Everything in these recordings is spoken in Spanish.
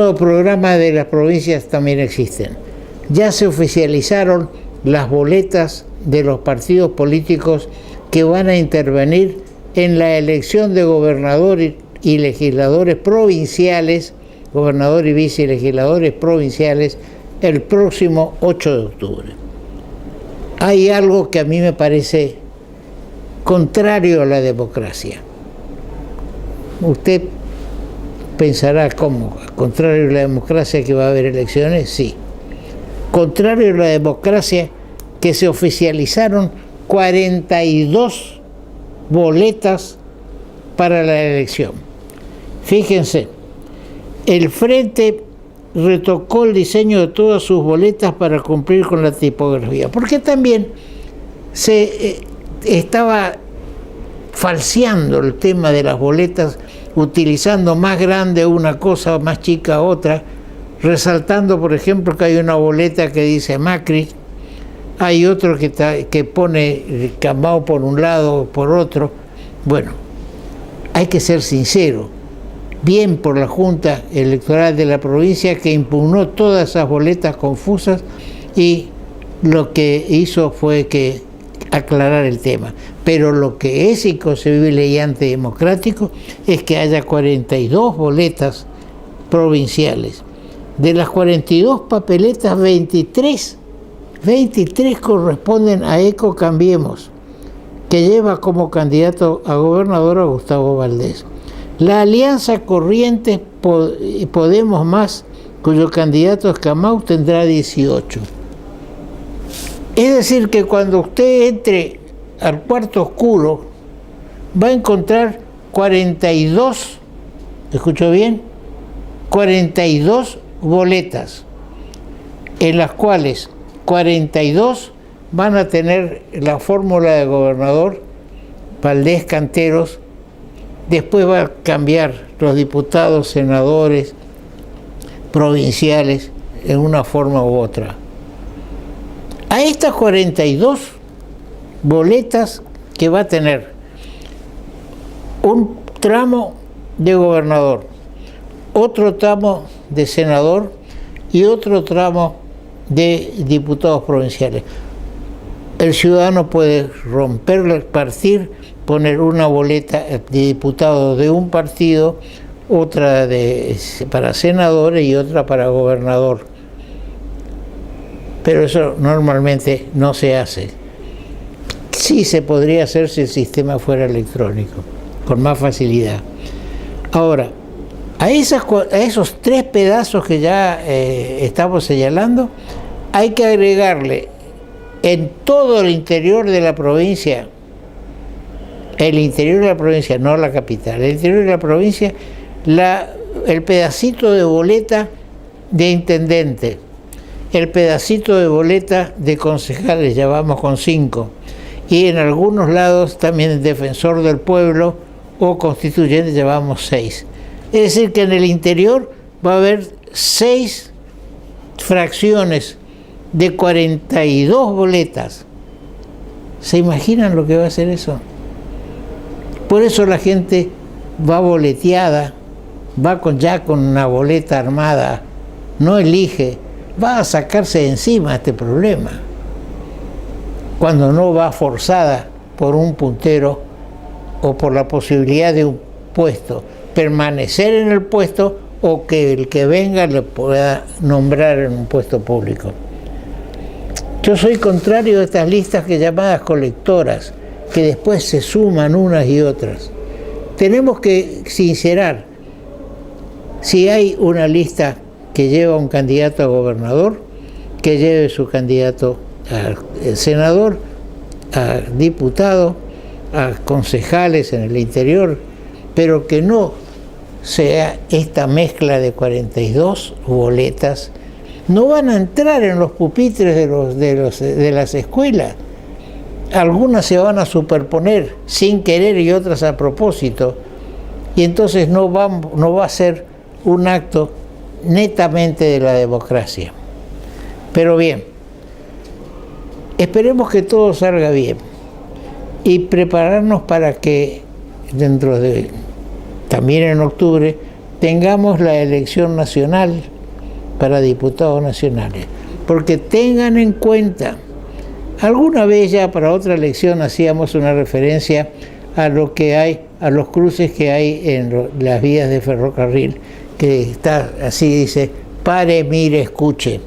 nuevo programa de las provincias también existen. Ya se oficializaron las boletas de los partidos políticos que van a intervenir en la elección de gobernador y legisladores provinciales, gobernador y vicelegisladores provinciales, el próximo 8 de octubre. Hay algo que a mí me parece contrario a la democracia. Usted pensará, ¿cómo? ¿Contrario a la democracia que va a haber elecciones? Sí. Contrario a la democracia que se oficializaron 42 boletas para la elección. Fíjense, el Frente retocó el diseño de todas sus boletas para cumplir con la tipografía, porque también se estaba falseando el tema de las boletas, utilizando más grande una cosa, más chica otra, resaltando, por ejemplo, que hay una boleta que dice Macri, hay otro que pone Cambao por un lado o por otro. Bueno, hay que ser sincero, bien por la Junta Electoral de la provincia, que impugnó todas esas boletas confusas y lo que hizo fue que aclarar el tema. Pero lo que es inconcebible y antidemocrático es que haya 42 boletas provinciales. De las 42 papeletas, 23 corresponden a Eco Cambiemos, que lleva como candidato a gobernador a Gustavo Valdés. La Alianza Corrientes Podemos Más, cuyo candidato es Camau, tendrá 18. Es decir, que cuando usted entre al cuarto oscuro, va a encontrar 42, ¿escuchó bien? 42 boletas, en las cuales 42 van a tener la fórmula de gobernador, Valdés Canteros. Después va a cambiar los diputados, senadores, provinciales, en una forma u otra. A estas 42 boletas que va a tener un tramo de gobernador, otro tramo de senador y otro tramo de diputados provinciales. El ciudadano puede romper, partir, poner una boleta de diputado de un partido, otra para senadores y otra para gobernador. Pero eso normalmente no se hace. Sí se podría hacer si el sistema fuera electrónico, con más facilidad. Ahora, a esos 3 pedazos que ya estamos señalando, hay que agregarle en todo el interior de la provincia, no la capital, el interior de la provincia, el pedacito de boleta de intendente, el pedacito de boleta de concejales, ya vamos con 5, y en algunos lados también el defensor del pueblo o constituyente, llevamos 6. Es decir, que en el interior va a haber 6 fracciones de 42 boletas. ¿Se imaginan lo que va a hacer eso? Por eso la gente va boleteada, va ya con una boleta armada, no elige, va a sacarse de encima este problema, cuando no va forzada por un puntero o por la posibilidad de un puesto, permanecer en el puesto o que el que venga le pueda nombrar en un puesto público. Yo soy contrario a estas listas que llamadas colectoras, que después se suman unas y otras. Tenemos que sincerar, si hay una lista que lleva un candidato a gobernador, que lleve su candidato a senador, a diputado, a concejales en el interior, pero que no sea esta mezcla de 42 boletas. No van a entrar en los pupitres de las escuelas. Algunas se van a superponer sin querer y otras a propósito, y entonces no va a ser un acto netamente de la democracia. Pero bien, esperemos que todo salga bien y prepararnos para que también en octubre, tengamos la elección nacional para diputados nacionales. Porque tengan en cuenta, alguna vez ya para otra elección hacíamos una referencia a lo que hay, a los cruces que hay en las vías de ferrocarril, que está así, dice, pare, mire, escuche,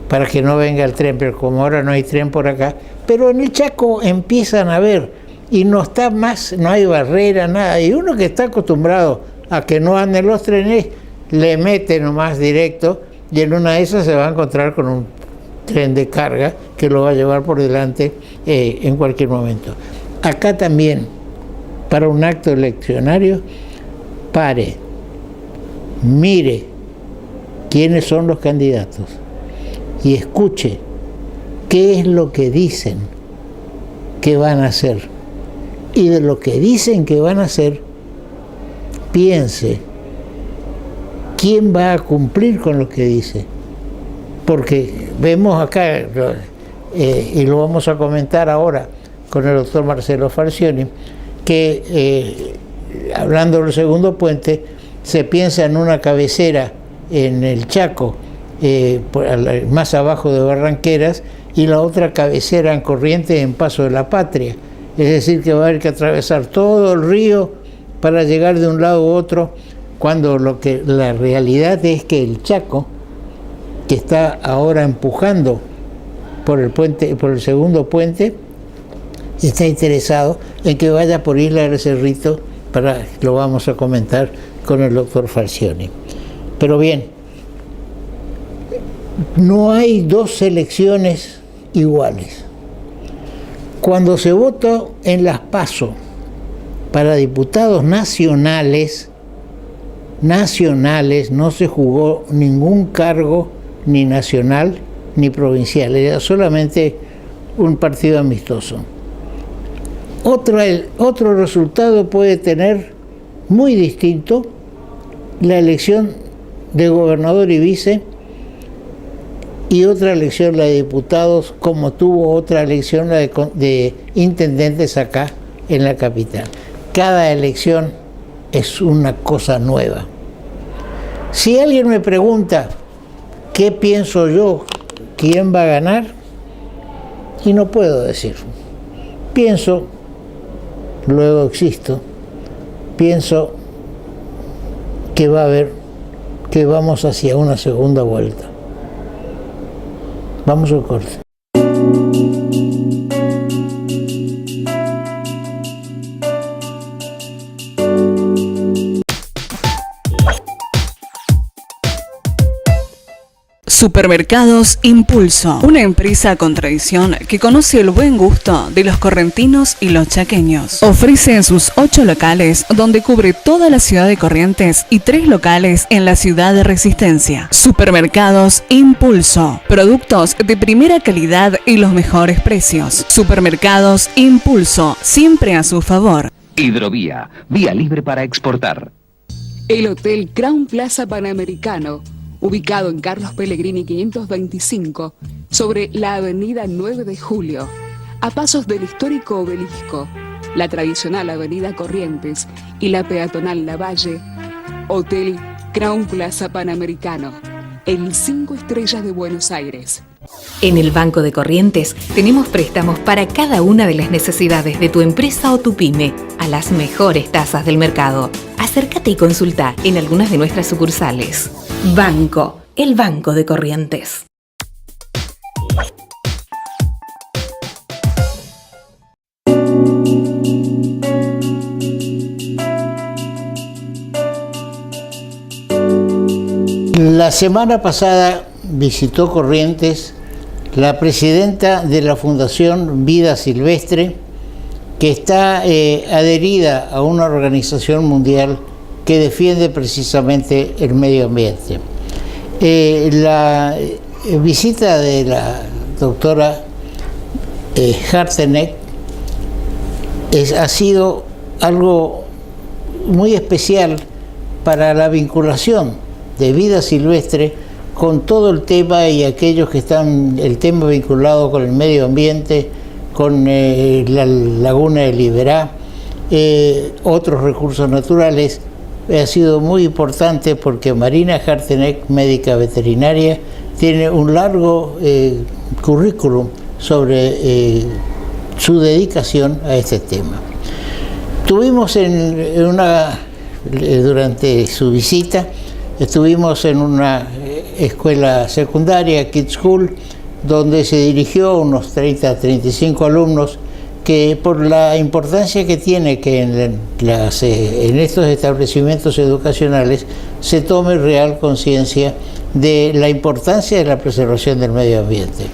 para que no venga el tren, pero como ahora no hay tren por acá, pero en el Chaco empiezan a ver, y no está más, no hay barrera, nada, y uno que está acostumbrado a que no anden los trenes, le mete nomás directo, y en una de esas se va a encontrar con un tren de carga que lo va a llevar por delante en cualquier momento. Acá también, para un acto eleccionario, pare, mire quiénes son los candidatos y escuche qué es lo que dicen que van a hacer. Y de lo que dicen que van a hacer, piense quién va a cumplir con lo que dice. Porque vemos acá, y lo vamos a comentar ahora con el doctor Marcelo Falcioni, que hablando del segundo puente, se piensa en una cabecera en el Chaco, más abajo de Barranqueras, y la otra cabecera en Corrientes, en Paso de la Patria. Es decir, que va a haber que atravesar todo el río para llegar de un lado u otro, cuando la realidad es que el Chaco, que está ahora empujando por el puente, por el segundo puente, está interesado en que vaya por Isla del Cerrito, lo vamos a comentar con el doctor Falcioni. Pero bien, no hay dos elecciones iguales. Cuando se votó en las PASO para diputados nacionales, no se jugó ningún cargo ni nacional ni provincial, era solamente un partido amistoso. Otro resultado puede tener muy distinto la elección de gobernador y vice, y otra elección la de diputados, como tuvo otra elección la de intendentes acá en la capital. Cada elección es una cosa nueva. Si alguien me pregunta qué pienso yo, quién va a ganar, y no puedo decir. Pienso, luego existo, pienso que que vamos hacia una segunda vuelta. Vamos al corte. Supermercados Impulso, una empresa con tradición que conoce el buen gusto de los correntinos y los chaqueños. Ofrece en sus 8 locales, donde cubre toda la ciudad de Corrientes, y 3 locales en la ciudad de Resistencia. Supermercados Impulso, productos de primera calidad y los mejores precios. Supermercados Impulso, siempre a su favor. Hidrovía, vía libre para exportar. El Hotel Crown Plaza Panamericano, ubicado en Carlos Pellegrini 525, sobre la avenida 9 de Julio, a pasos del histórico obelisco, la tradicional avenida Corrientes y la peatonal Lavalle. Hotel Crown Plaza Panamericano, el 5 estrellas de Buenos Aires. En el Banco de Corrientes tenemos préstamos para cada una de las necesidades de tu empresa o tu pyme, a las mejores tasas del mercado. Acércate y consulta en algunas de nuestras sucursales. Banco, el Banco de Corrientes. La semana pasada visitó Corrientes la presidenta de la Fundación Vida Silvestre, que está adherida a una organización mundial que defiende precisamente el medio ambiente. La visita de la doctora Harteneck ha sido algo muy especial para la vinculación de Vida Silvestre con todo el tema y aquellos que están, el tema vinculado con el medio ambiente, con la laguna de Liberá, otros recursos naturales, ha sido muy importante porque Marina Harteneck, médica veterinaria, tiene un largo currículum sobre su dedicación a este tema. Tuvimos durante su visita, estuvimos en una escuela secundaria, Kids School, donde se dirigió a unos 30-35 alumnos, que por la importancia que tiene que en estos establecimientos educacionales se tome real conciencia de la importancia de la preservación del medio ambiente.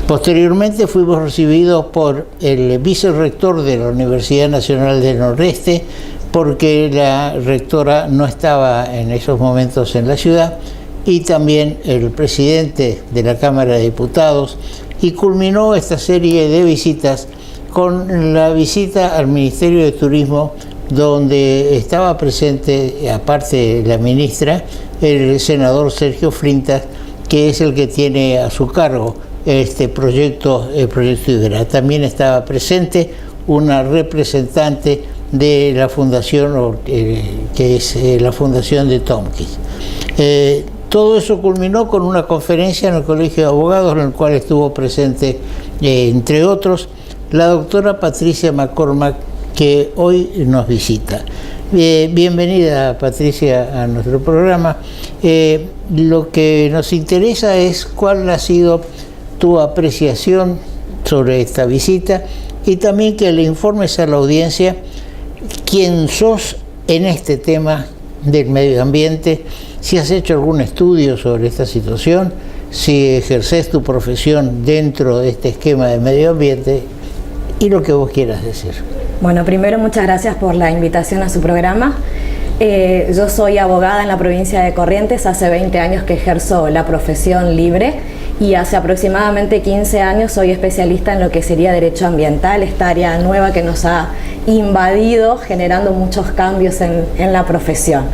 Posteriormente fuimos recibidos por el vicerrector de la Universidad Nacional del Nordeste, porque la rectora no estaba en esos momentos en la ciudad, y también el presidente de la Cámara de Diputados, y culminó esta serie de visitas con la visita al Ministerio de Turismo, donde estaba presente, aparte de la ministra, el senador Sergio Flintas, que es el que tiene a su cargo este proyecto, el proyecto Iberá. También estaba presente una representante de la fundación, que es la fundación de Tompkins. Todo eso culminó con una conferencia en el Colegio de Abogados, en el cual estuvo presente, entre otros, la doctora Patricia McCormack, que hoy nos visita. Bienvenida, Patricia, a nuestro programa. Lo que nos interesa es cuál ha sido tu apreciación sobre esta visita, y también que le informes a la audiencia quién sos en este tema del medio ambiente, si has hecho algún estudio sobre esta situación, si ejerces tu profesión dentro de este esquema de medio ambiente, y lo que vos quieras decir. Bueno, primero muchas gracias por la invitación a su programa. Yo soy abogada en la provincia de Corrientes, hace 20 años que ejerzo la profesión libre, y hace aproximadamente 15 años soy especialista en lo que sería derecho ambiental, esta área nueva que nos ha invadido, generando muchos cambios en la profesión.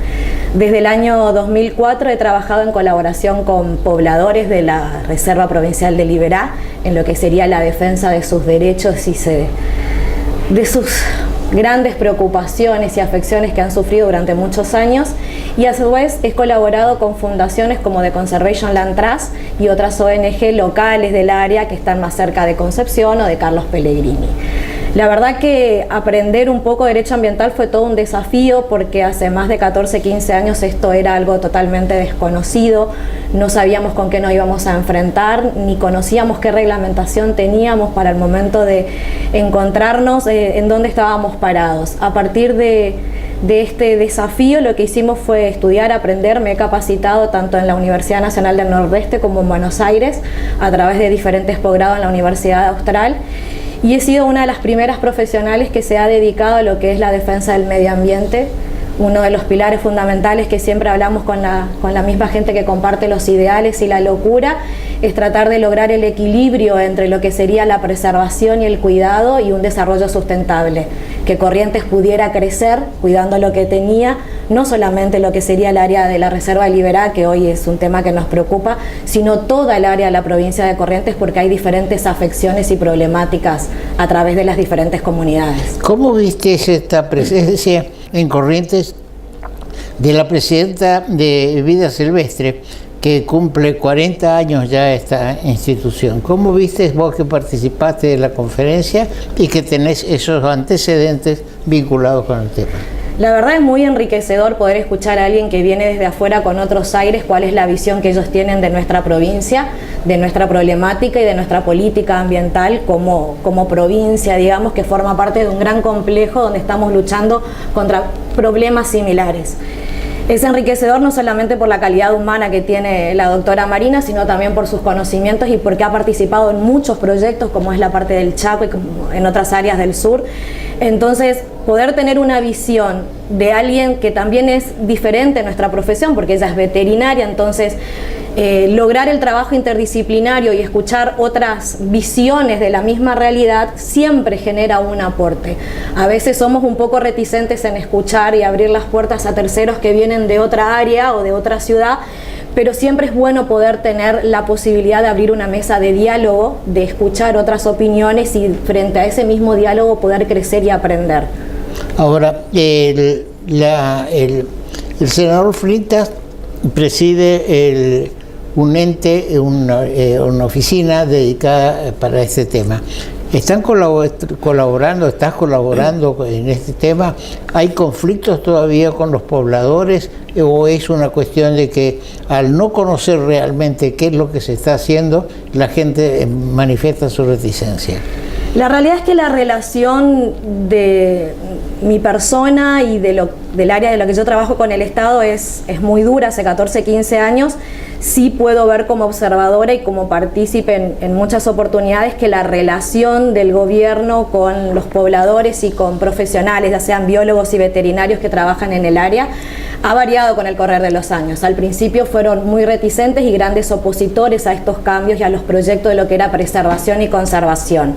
Desde el año 2004 he trabajado en colaboración con pobladores de la Reserva Provincial del Iberá, en lo que sería la defensa de sus derechos y de sus grandes preocupaciones y afecciones que han sufrido durante muchos años, y a su vez he colaborado con fundaciones como The Conservation Land Trust y otras ONG locales del área que están más cerca de Concepción o de Carlos Pellegrini. La verdad que aprender un poco de derecho ambiental fue todo un desafío, porque hace más de 14-15 años esto era algo totalmente desconocido, no sabíamos con qué nos íbamos a enfrentar, ni conocíamos qué reglamentación teníamos para el momento de encontrarnos en dónde estábamos parados. A partir de este desafío lo que hicimos fue estudiar, aprender, me he capacitado tanto en la Universidad Nacional del Nordeste como en Buenos Aires, a través de diferentes posgrados en la Universidad Austral, y he sido una de las primeras profesionales que se ha dedicado a lo que es la defensa del medio ambiente. Uno de los pilares fundamentales que siempre hablamos con la misma gente que comparte los ideales y la locura es tratar de lograr el equilibrio entre lo que sería la preservación y el cuidado y un desarrollo sustentable, que Corrientes pudiera crecer cuidando lo que tenía, no solamente lo que sería el área de la Reserva del Iberá, que hoy es un tema que nos preocupa, sino toda el área de la provincia de Corrientes, porque hay diferentes afecciones y problemáticas a través de las diferentes comunidades. ¿Cómo viste esta presencia en Corrientes de la presidenta de Vida Silvestre, que cumple 40 años ya esta institución? ¿Cómo viste vos que participaste de la conferencia y que tenés esos antecedentes vinculados con el tema? La verdad es muy enriquecedor poder escuchar a alguien que viene desde afuera con otros aires, cuál es la visión que ellos tienen de nuestra provincia, de nuestra problemática y de nuestra política ambiental como provincia, digamos, que forma parte de un gran complejo donde estamos luchando contra problemas similares. Es enriquecedor no solamente por la calidad humana que tiene la doctora Marina, sino también por sus conocimientos y porque ha participado en muchos proyectos, como es la parte del Chaco y en otras áreas del sur. Entonces, poder tener una visión de alguien que también es diferente en nuestra profesión, porque ella es veterinaria, entonces lograr el trabajo interdisciplinario y escuchar otras visiones de la misma realidad siempre genera un aporte. A veces somos un poco reticentes en escuchar y abrir las puertas a terceros que vienen de otra área o de otra ciudad, pero siempre es bueno poder tener la posibilidad de abrir una mesa de diálogo, de escuchar otras opiniones y frente a ese mismo diálogo poder crecer y aprender. Ahora, El senador Flintas preside un ente, una oficina dedicada para este tema. ¿Están colaborando, estás colaborando en este tema? ¿Hay conflictos todavía con los pobladores o es una cuestión de que al no conocer realmente qué es lo que se está haciendo, la gente manifiesta su reticencia? La realidad es que la relación de mi persona y del área de lo que yo trabajo con el Estado es muy dura, hace 14, 15 años. Sí puedo ver como observadora y como partícipe en muchas oportunidades que la relación del gobierno con los pobladores y con profesionales, ya sean biólogos y veterinarios que trabajan en el área, ha variado con el correr de los años. Al principio fueron muy reticentes y grandes opositores a estos cambios y a los proyectos de lo que era preservación y conservación.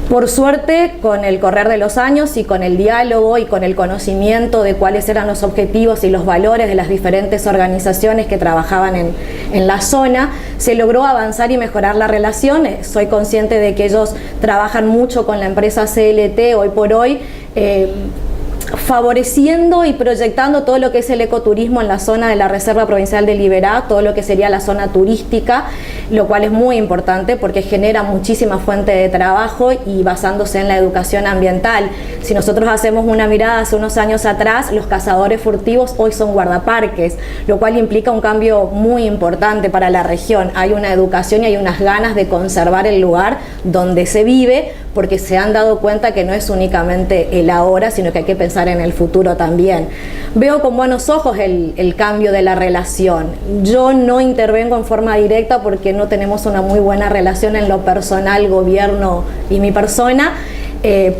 Por suerte, con el correr de los años y con el diálogo y con el conocimiento de cuáles eran los objetivos y los valores de las diferentes organizaciones que trabajaban en la zona, se logró avanzar y mejorar la relación. Soy consciente de que ellos trabajan mucho con la empresa CLT hoy por hoy, favoreciendo y proyectando todo lo que es el ecoturismo en la zona de la Reserva Provincial de Liberá, todo lo que sería la zona turística, lo cual es muy importante porque genera muchísima fuente de trabajo y basándose en la educación ambiental. Si nosotros hacemos una mirada hace unos años atrás, los cazadores furtivos hoy son guardaparques, lo cual implica un cambio muy importante para la región. Hay una educación y hay unas ganas de conservar el lugar donde se vive, porque se han dado cuenta que no es únicamente el ahora, sino que hay que pensar en el futuro también. Veo con buenos ojos el cambio de la relación. Yo no intervengo en forma directa porque no tenemos una muy buena relación en lo personal, gobierno y mi persona,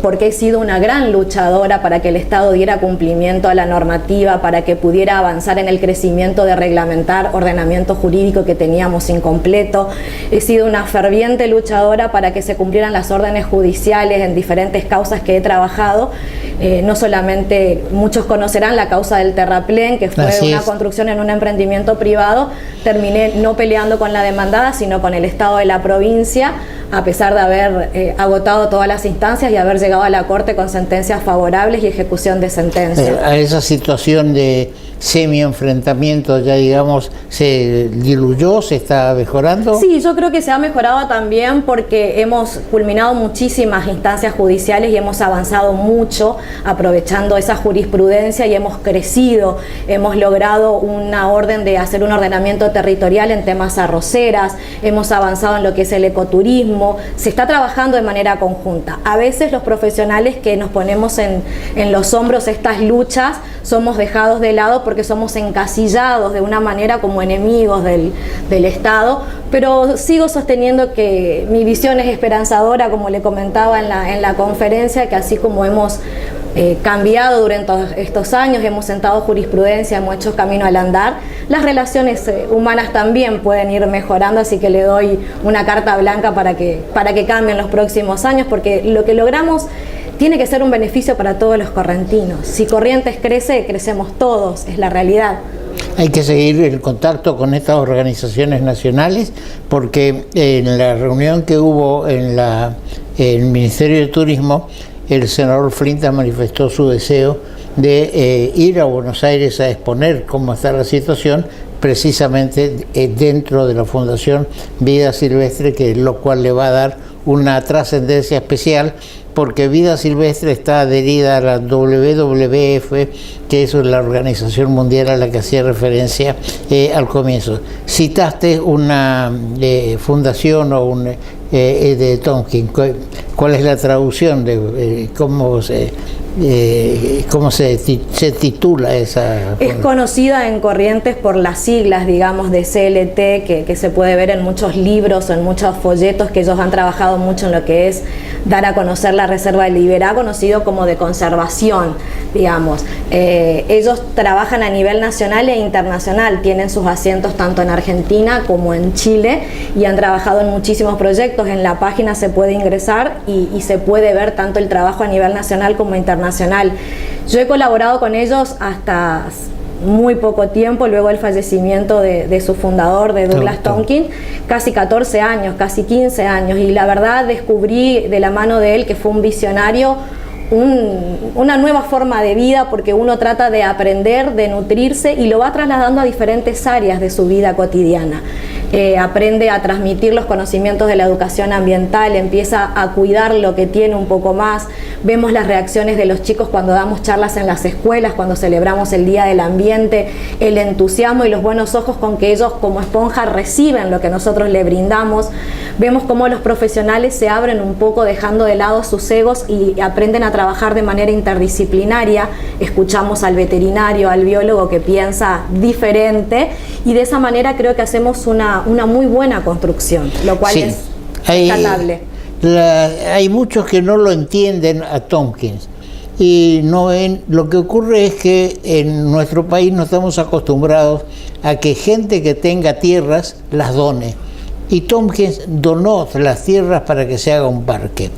porque he sido una gran luchadora para que el Estado diera cumplimiento a la normativa, para que pudiera avanzar en el crecimiento de reglamentar ordenamiento jurídico que teníamos incompleto. He sido una ferviente luchadora para que se cumplieran las órdenes judiciales en diferentes causas que he trabajado. No solamente, muchos conocerán la causa del terraplén, que fue una construcción en un emprendimiento privado. Terminé no peleando con la demandada, sino con el Estado de la provincia, a pesar de haber agotado todas las instancias y haber llegado a la Corte con sentencias favorables y ejecución de sentencias. A esa situación de semi-enfrentamiento ya, digamos, se diluyó, se está mejorando. Sí, yo creo que se ha mejorado también porque hemos culminado muchísimas instancias judiciales y hemos avanzado mucho aprovechando esa jurisprudencia y hemos crecido, hemos logrado una orden de hacer un ordenamiento territorial en temas arroceras, hemos avanzado en lo que es el ecoturismo, se está trabajando de manera conjunta. A veces los profesionales que nos ponemos en los hombros estas luchas somos dejados de lado porque somos encasillados de una manera como enemigos del Estado, pero sigo sosteniendo que mi visión es esperanzadora, como le comentaba en la conferencia, que así como hemos cambiado durante estos años, hemos sentado jurisprudencia, hemos hecho camino al andar, las relaciones humanas también pueden ir mejorando, así que le doy una carta blanca para que cambien los próximos años, porque lo que logramos tiene que ser un beneficio para todos los correntinos. Si Corrientes crece, crecemos todos, es la realidad. Hay que seguir el contacto con estas organizaciones nacionales, porque en la reunión que hubo en el Ministerio de Turismo, el senador Flintas manifestó su deseo de ir a Buenos Aires a exponer cómo está la situación, precisamente dentro de la Fundación Vida Silvestre, lo cual le va a dar una trascendencia especial, porque Vida Silvestre está adherida a la WWF, que es la organización mundial a la que hacía referencia al comienzo. Citaste una fundación o un de Tonkin. ¿Cuál es la traducción de cómo se titula esa? Es conocida en Corrientes por las siglas, digamos, de CLT, que se puede ver en muchos libros o en muchos folletos, que ellos han trabajado mucho en lo que es dar a conocer la Reserva de Liberá, conocido como de conservación, digamos. Ellos trabajan a nivel nacional e internacional, tienen sus asientos tanto en Argentina como en Chile y han trabajado en muchísimos proyectos. En la página se puede ingresar y se puede ver tanto el trabajo a nivel nacional como internacional. Yo he colaborado con ellos hasta muy poco tiempo, luego del fallecimiento de su fundador, de Douglas Tonkin, casi 14 años, casi 15 años, y la verdad descubrí de la mano de él que fue un visionario una nueva forma de vida, porque uno trata de aprender, de nutrirse y lo va trasladando a diferentes áreas de su vida cotidiana. Aprende a transmitir los conocimientos de la educación ambiental, empieza a cuidar lo que tiene un poco más. Vemos las reacciones de los chicos cuando damos charlas en las escuelas, cuando celebramos el Día del Ambiente, el entusiasmo y los buenos ojos con que ellos como esponja reciben lo que nosotros le brindamos. Vemos cómo los profesionales se abren un poco dejando de lado sus egos y aprenden a trabajar de manera interdisciplinaria. Escuchamos al veterinario, al biólogo que piensa diferente y de esa manera creo que hacemos una muy buena construcción, lo cual sí, es rescatable. Hay muchos que no lo entienden a Tompkins y no ven. Lo que ocurre es que en nuestro país no estamos acostumbrados a que gente que tenga tierras las done. Y Tompkins donó las tierras para que se haga un parque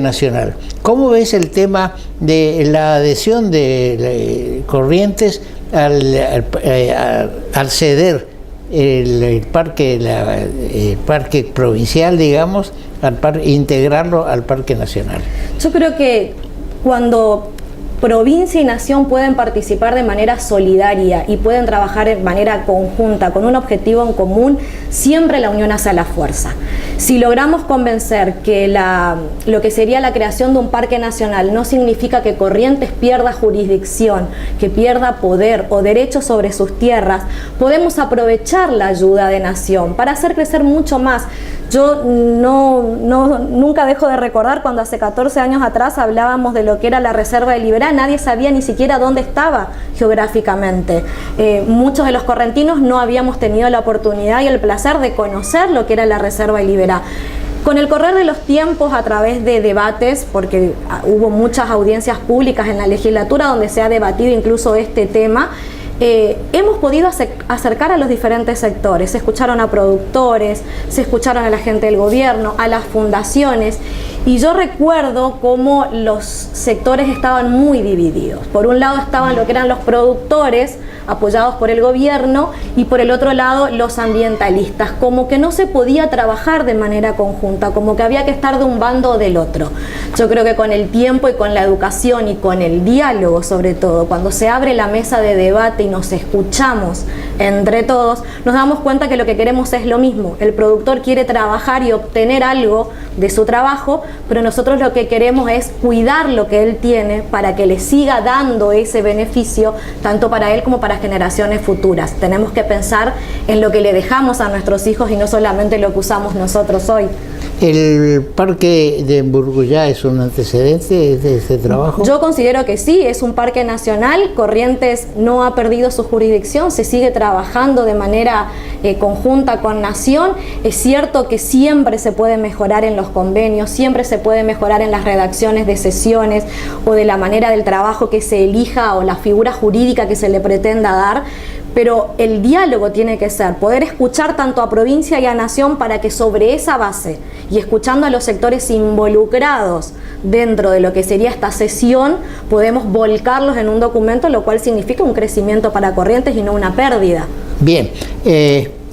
nacional. ¿Cómo ves el tema de la adhesión de Corrientes al ceder el parque provincial, digamos, integrarlo al parque nacional? Yo creo que cuando provincia y nación pueden participar de manera solidaria y pueden trabajar de manera conjunta, con un objetivo en común, siempre la unión hace la fuerza. Si logramos convencer que lo que sería la creación de un parque nacional no significa que Corrientes pierda jurisdicción, que pierda poder o derechos sobre sus tierras, podemos aprovechar la ayuda de nación para hacer crecer mucho más. Yo nunca dejo de recordar cuando hace 14 años atrás hablábamos de lo que era la Reserva de Liberá, nadie sabía ni siquiera dónde estaba geográficamente. Muchos de los correntinos no habíamos tenido la oportunidad y el placer de conocer lo que era la Reserva de Liberá. Con el correr de los tiempos, a través de debates, porque hubo muchas audiencias públicas en la legislatura donde se ha debatido incluso este tema, hemos podido acercar a los diferentes sectores. Se escucharon a productores, se escucharon a la gente del gobierno, a las fundaciones, y yo recuerdo cómo los sectores estaban muy divididos. Por un lado estaban lo que eran los productores, apoyados por el gobierno, y por el otro lado los ambientalistas, como que no se podía trabajar de manera conjunta, como que había que estar de un bando o del otro. Yo creo que con el tiempo y con la educación y con el diálogo, sobre todo, cuando se abre la mesa de debate y nos escuchamos entre todos, nos damos cuenta que lo que queremos es lo mismo. El productor quiere trabajar y obtener algo de su trabajo, pero nosotros lo que queremos es cuidar lo que él tiene para que le siga dando ese beneficio, tanto para él como para generaciones futuras. Tenemos que pensar en lo que le dejamos a nuestros hijos y no solamente lo que usamos nosotros hoy. ¿El parque de Burguyá es un antecedente de este trabajo? Yo considero que sí, es un parque nacional. Corrientes no ha perdido su jurisdicción, se sigue trabajando de manera conjunta con Nación. Es cierto que siempre se puede mejorar en los convenios, siempre se puede mejorar en las redacciones de sesiones o de la manera del trabajo que se elija o la figura jurídica que se le pretenda dar, pero el diálogo tiene que ser poder escuchar tanto a provincia y a nación para que sobre esa base y escuchando a los sectores involucrados dentro de lo que sería esta sesión, podemos volcarlos en un documento, lo cual significa un crecimiento para Corrientes y no una pérdida. Bien,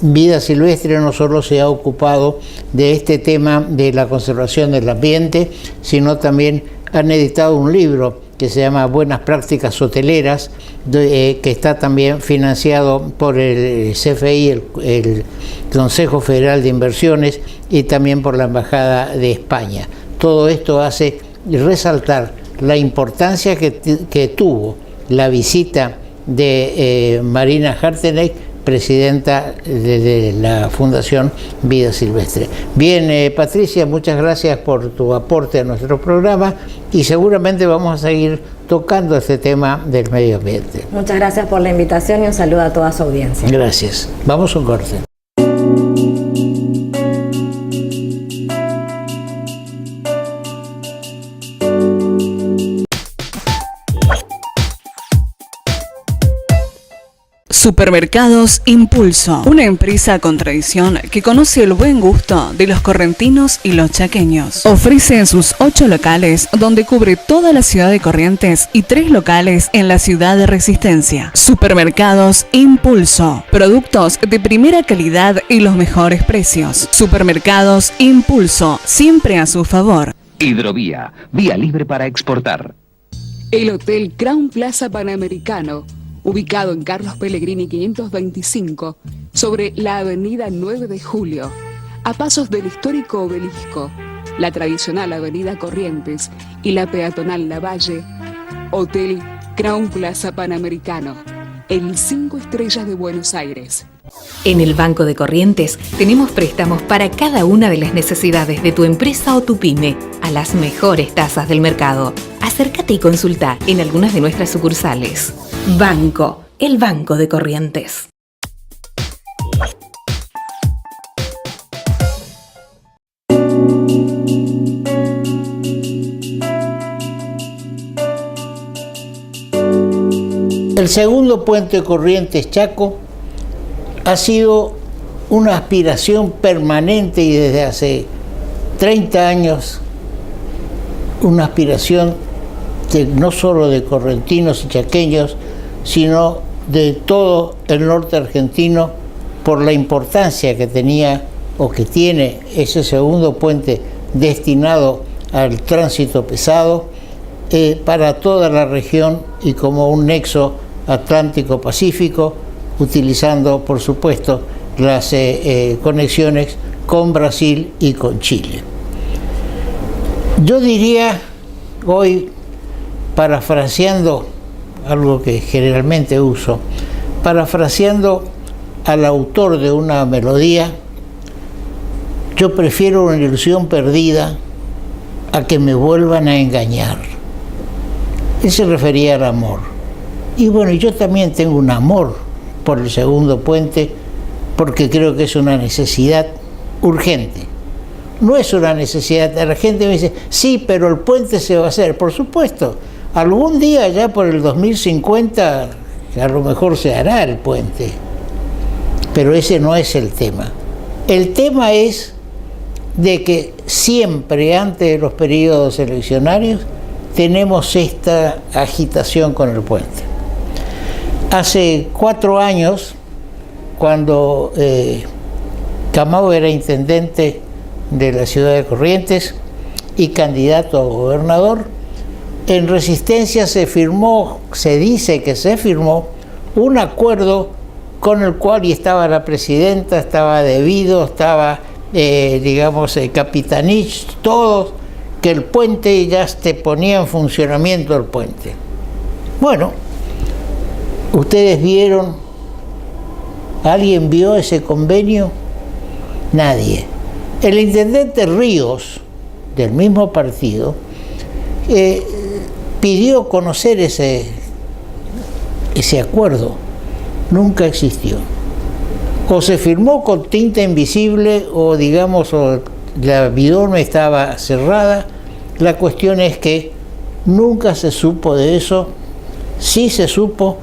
Vida Silvestre no solo se ha ocupado de este tema de la conservación del ambiente, sino también han editado un libro que se llama Buenas Prácticas Hoteleras, que está también financiado por el CFI, el Consejo Federal de Inversiones, y también por la Embajada de España. Todo esto hace resaltar la importancia que tuvo la visita de Marina Hartenegg, presidenta de la Fundación Vida Silvestre. Bien, Patricia, muchas gracias por tu aporte a nuestro programa y seguramente vamos a seguir tocando este tema del medio ambiente. Muchas gracias por la invitación y un saludo a toda su audiencia. Gracias. Vamos a un corte. Supermercados Impulso, una empresa con tradición que conoce el buen gusto de los correntinos y los chaqueños. Ofrece en sus 8 locales, donde cubre toda la ciudad de Corrientes, y 3 locales en la ciudad de Resistencia. Supermercados Impulso, productos de primera calidad y los mejores precios. Supermercados Impulso, siempre a su favor. Hidrovía, vía libre para exportar. El Hotel Crown Plaza Panamericano, ubicado en Carlos Pellegrini 525, sobre la avenida 9 de Julio, a pasos del histórico Obelisco, la tradicional avenida Corrientes y la peatonal Lavalle. Hotel Crown Plaza Panamericano, el 5 estrellas de Buenos Aires. En el Banco de Corrientes tenemos préstamos para cada una de las necesidades de tu empresa o tu pyme a las mejores tasas del mercado. Acércate y consulta en algunas de nuestras sucursales. Banco, el Banco de Corrientes. El segundo puente Corrientes-Chaco ha sido una aspiración permanente y desde hace 30 años una aspiración no solo de correntinos y chaqueños, sino de todo el norte argentino por la importancia que tenía o que tiene ese segundo puente destinado al tránsito pesado para toda la región y como un nexo Atlántico-Pacífico, utilizando, por supuesto, las conexiones con Brasil y con Chile. Yo diría hoy, parafraseando algo que generalmente uso, parafraseando al autor de una melodía, yo prefiero una ilusión perdida a que me vuelvan a engañar. Él se refería al amor. Y bueno, yo también tengo un amor por el segundo puente porque creo que es una necesidad urgente. No es una necesidad, la gente me dice, sí, pero el puente se va a hacer. Por supuesto, algún día ya por el 2050 a lo mejor se hará el puente, pero ese no es el tema. El tema es de que siempre antes de los periodos eleccionarios tenemos esta agitación con el puente. Hace 4 años, cuando Camao era intendente de la ciudad de Corrientes y candidato a gobernador, en Resistencia se firmó, se dice que se firmó, un acuerdo con el cual, y estaba la presidenta, estaba Devido, estaba, Capitanich, todos, que el puente ya se ponía en funcionamiento el puente. Bueno, ¿ustedes vieron? ¿Alguien vio ese convenio? Nadie. El intendente Ríos, del mismo partido, pidió conocer ese acuerdo. Nunca existió. O se firmó con tinta invisible o la bidona estaba cerrada. La cuestión es que nunca se supo de eso. Sí se supo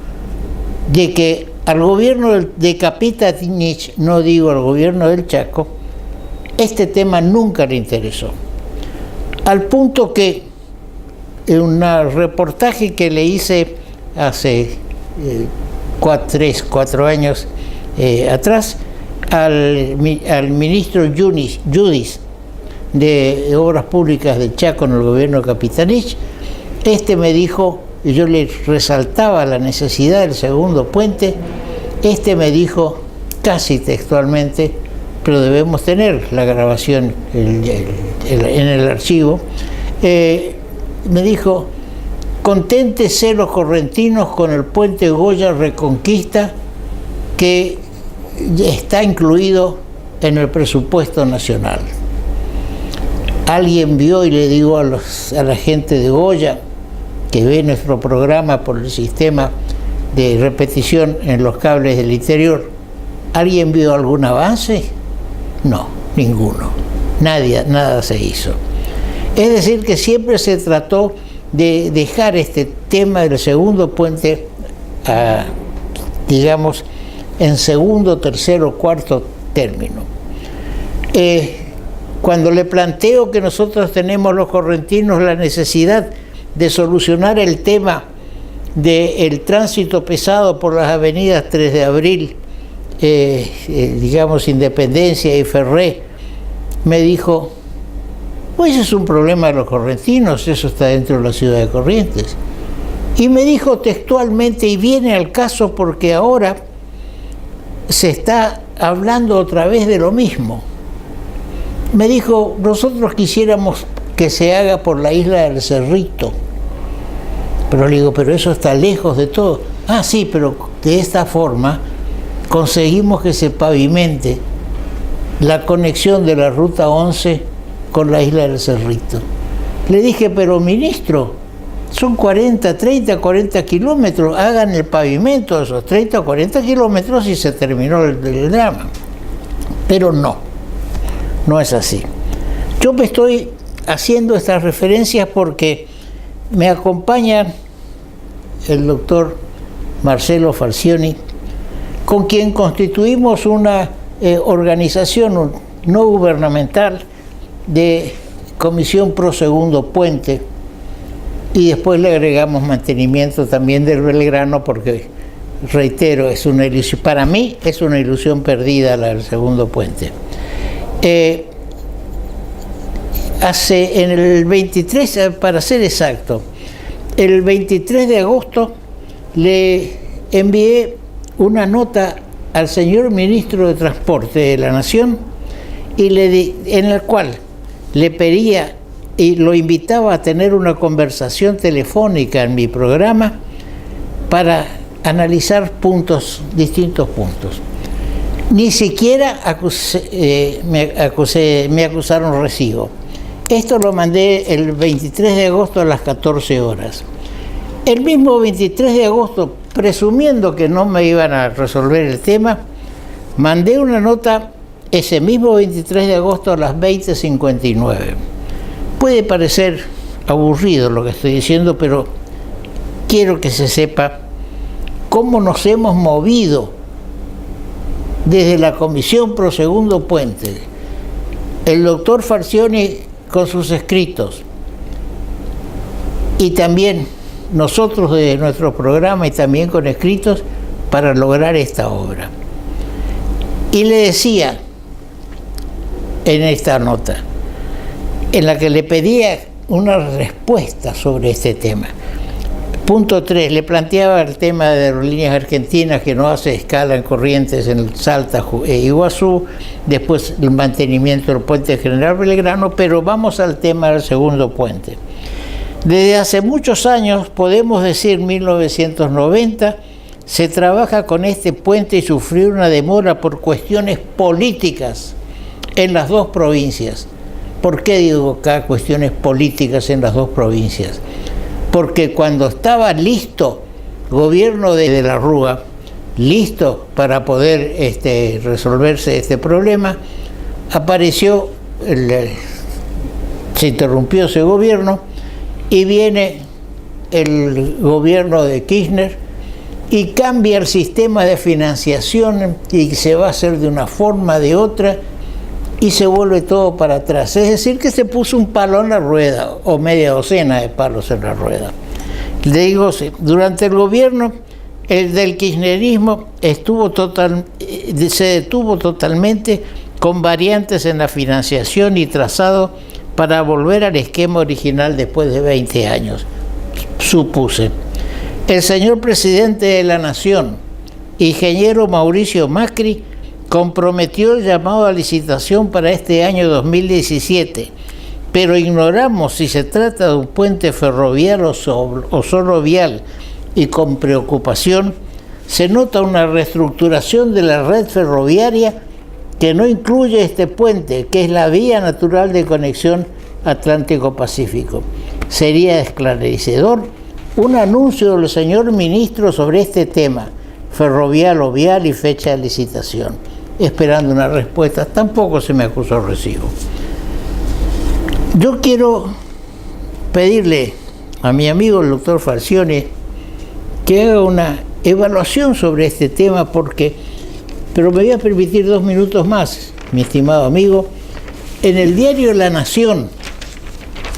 de que al gobierno de Capitanich, no digo al gobierno del Chaco, este tema nunca le interesó. Al punto que en un reportaje que le hice hace 4 años atrás al ministro Yudis de Obras Públicas del Chaco en el gobierno de Capitanich, me dijo, y yo le resaltaba la necesidad del segundo puente, me dijo casi textualmente, pero debemos tener la grabación en el archivo, me dijo, conténtese los correntinos con el puente Goya Reconquista que está incluido en el presupuesto nacional. Alguien vio, y le digo a la gente de Goya, que ve nuestro programa por el sistema de repetición en los cables del interior, ¿alguien vio algún avance? No, ninguno. Nada se hizo. Es decir, que siempre se trató de dejar este tema del segundo puente, en segundo, tercero, cuarto término. Cuando le planteo que nosotros tenemos los correntinos la necesidad de solucionar el tema del tránsito pesado por las avenidas 3 de Abril, Independencia y Ferré, me dijo, Pues ese es un problema de los correntinos, eso está dentro de la ciudad de Corrientes. Y me dijo textualmente, y viene al caso porque ahora se está hablando otra vez de lo mismo. Me dijo, nosotros quisiéramos que se haga por la isla del Cerrito. Pero le digo, pero eso está lejos de todo. Ah, sí, pero de esta forma conseguimos que se pavimente la conexión de la Ruta 11 con la isla del Cerrito. Le dije, pero ministro, son 40 kilómetros, hagan el pavimento de esos 30 o 40 kilómetros y se terminó el drama. Pero no es así. Yo me estoy haciendo estas referencias porque me acompaña el doctor Marcelo Falcioni, con quien constituimos una organización no gubernamental de Comisión Pro Segundo Puente, y después le agregamos mantenimiento también del Belgrano, porque, reitero, es una ilusión, para mí es una ilusión perdida la del segundo puente. En el 23, para ser exacto, el 23 de agosto le envié una nota al señor ministro de Transporte de la Nación en la cual le pedía y lo invitaba a tener una conversación telefónica en mi programa para analizar distintos puntos. Ni siquiera me acusaron recibo. Esto lo mandé el 23 de agosto a las 14 horas. El mismo 23 de agosto, presumiendo que no me iban a resolver el tema, mandé una nota ese mismo 23 de agosto a las 20:59. Puede parecer aburrido lo que estoy diciendo, pero quiero que se sepa cómo nos hemos movido desde la Comisión Pro Segundo Puente, el doctor Falcioni con sus escritos, y también nosotros de nuestro programa y también con escritos, para lograr esta obra. Y le decía en esta nota, en la que le pedía una respuesta sobre este tema. Punto 3, le planteaba el tema de Aerolíneas Argentinas, que no hace escala en Corrientes, en Salta e Iguazú, después el mantenimiento del puente General Belgrano, pero vamos al tema del segundo puente. Desde hace muchos años, podemos decir 1990, se trabaja con este puente y sufrió una demora por cuestiones políticas en las dos provincias. ¿Por qué digo acá cuestiones políticas en las dos provincias? Porque cuando estaba listo, gobierno de la Rúa, listo para poder resolverse este problema, se interrumpió ese gobierno y viene el gobierno de Kirchner y cambia el sistema de financiación y se va a hacer de una forma, de otra, y se vuelve todo para atrás. Es decir, que se puso un palo en la rueda, o media docena de palos en la rueda. Le digo, durante el gobierno del kirchnerismo se detuvo totalmente, con variantes en la financiación y trazado para volver al esquema original después de 20 años, supuse. El señor presidente de la Nación, ingeniero Mauricio Macri, comprometió el llamado a licitación para este año 2017, pero ignoramos si se trata de un puente ferroviario o solo vial, y con preocupación se nota una reestructuración de la red ferroviaria que no incluye este puente, que es la vía natural de conexión Atlántico-Pacífico. Sería esclarecedor un anuncio del señor ministro sobre este tema, ferrovial o vial, y fecha de licitación. Esperando una respuesta, tampoco se me acusó recibo. Yo quiero pedirle a mi amigo el doctor Falcioni que haga una evaluación sobre este tema, pero me voy a permitir 2 minutos más, mi estimado amigo, en el diario La Nación,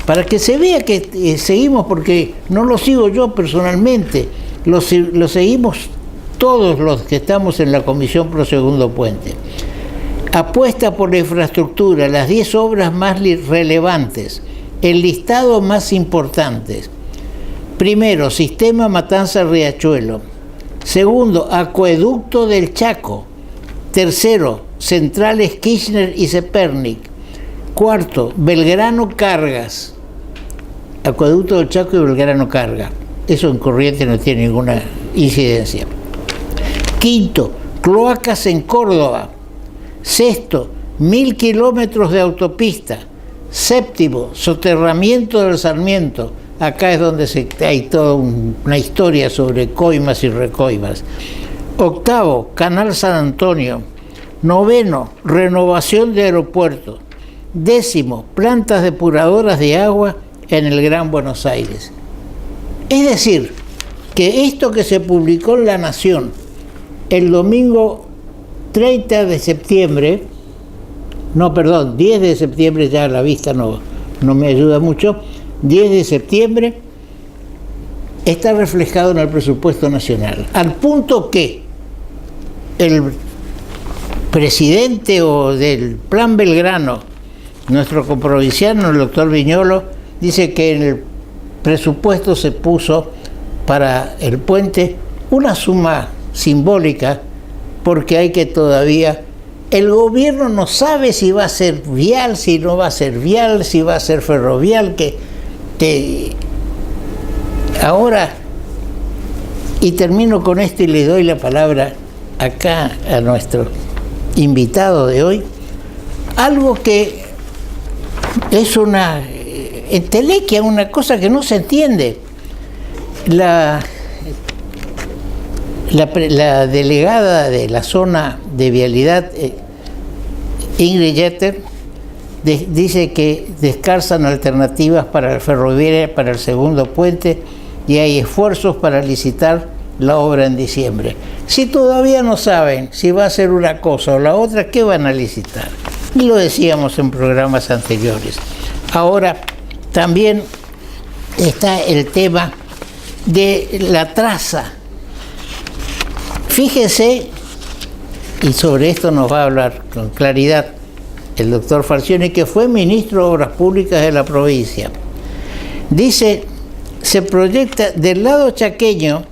para que se vea que seguimos, porque no lo sigo yo personalmente, lo seguimos todos los que estamos en la Comisión Pro Segundo Puente. Apuesta por la infraestructura, las 10 obras más relevantes, el listado más importante. Primero, sistema Matanza-Riachuelo. Segundo, acueducto del Chaco. Tercero, centrales Kirchner y Zepernik. Cuarto, Belgrano Cargas. Acueducto del Chaco y Belgrano Cargas. Eso en Corrientes no tiene ninguna incidencia. Quinto, cloacas en Córdoba. Sexto, 1000 kilómetros de autopista. Séptimo, soterramiento del Sarmiento. Acá es donde hay toda una historia sobre coimas y recoimas. Octavo, Canal San Antonio. Noveno, renovación de aeropuertos. Décimo, plantas depuradoras de agua en el Gran Buenos Aires. Es decir, que esto que se publicó en La Nación el domingo 30 de septiembre, 10 de septiembre, ya la vista no me ayuda mucho, 10 de septiembre, está reflejado en el presupuesto nacional, al punto que el presidente del Plan Belgrano, nuestro coprovinciano, el doctor Viñolo, dice que en el presupuesto se puso para el puente una suma simbólica, porque hay que todavía, el gobierno no sabe si va a ser vial, si no va a ser vial, si va a ser ferrovial, que ahora, y termino con esto y le doy la palabra acá a nuestro invitado de hoy, algo que es una entelequia, una cosa que no se entiende. La delegada de la zona de vialidad, Ingrid Jeter, dice que descartan alternativas para el ferroviario, para el segundo puente, y hay esfuerzos para licitar la obra en diciembre. Si todavía no saben si va a ser una cosa o la otra, ¿qué van a licitar? Y lo decíamos en programas anteriores. Ahora también está el tema de la traza. Fíjense, y sobre esto nos va a hablar con claridad el doctor Falcioni, que fue ministro de Obras Públicas de la provincia. Dice, se proyecta del lado chaqueño,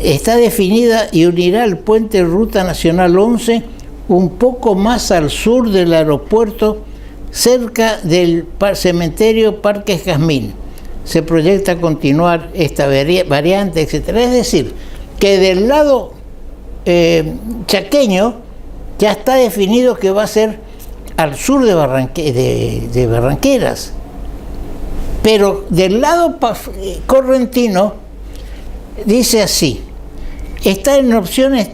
está definida y unirá el puente Ruta Nacional 11 un poco más al sur del aeropuerto, cerca del cementerio Parque Jazmín. Se proyecta continuar esta variante, etc. Es decir, que del lado chaqueño ya está definido que va a ser al sur de Barranqueras. Pero del lado correntino dice así, está en opciones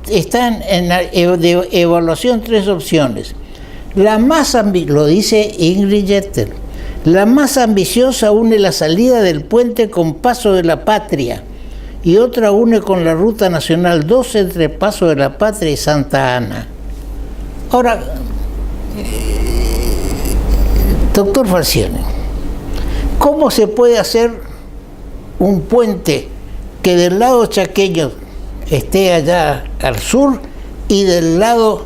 están en de evaluación 3 opciones. La más lo dice Ingrid Jeter, la más ambiciosa une la salida del puente con Paso de la Patria y otra une con la Ruta Nacional 12 entre Paso de la Patria y Santa Ana. Ahora, doctor Falcioni, ¿cómo se puede hacer un puente que del lado chaqueño esté allá al sur y del lado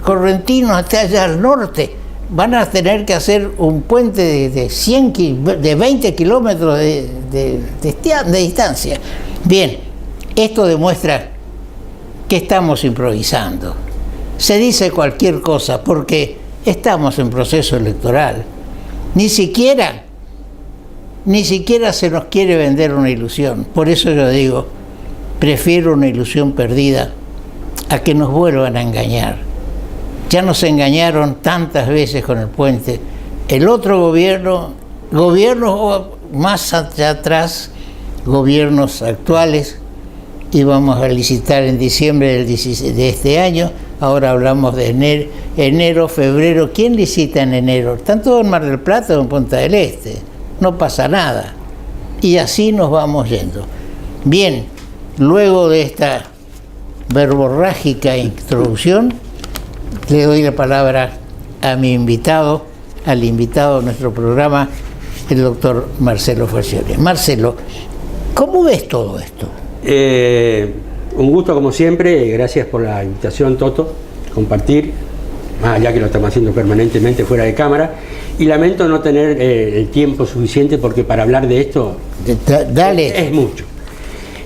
correntino esté allá al norte? Van a tener que hacer un puente de 20 kilómetros de distancia. Bien, esto demuestra que estamos improvisando. Se dice cualquier cosa porque estamos en proceso electoral. Ni siquiera se nos quiere vender una ilusión. Por eso yo digo, prefiero una ilusión perdida a que nos vuelvan a engañar. Ya nos engañaron tantas veces con el puente. El otro gobiernos más allá atrás, gobiernos actuales, íbamos a licitar en diciembre de este año, ahora hablamos de enero, febrero. ¿Quién licita en enero? Están todos en Mar del Plata o en Punta del Este. No pasa nada. Y así nos vamos yendo. Bien, luego de esta verborrágica introducción, le doy la palabra a mi invitado, al invitado de nuestro programa, el doctor Marcelo Falcioni. Marcelo, ¿cómo ves todo esto? un gusto como siempre, gracias por la invitación, Toto, compartir, más allá que lo estamos haciendo permanentemente fuera de cámara, y lamento no tener el tiempo suficiente porque para hablar de esto Dale. es mucho.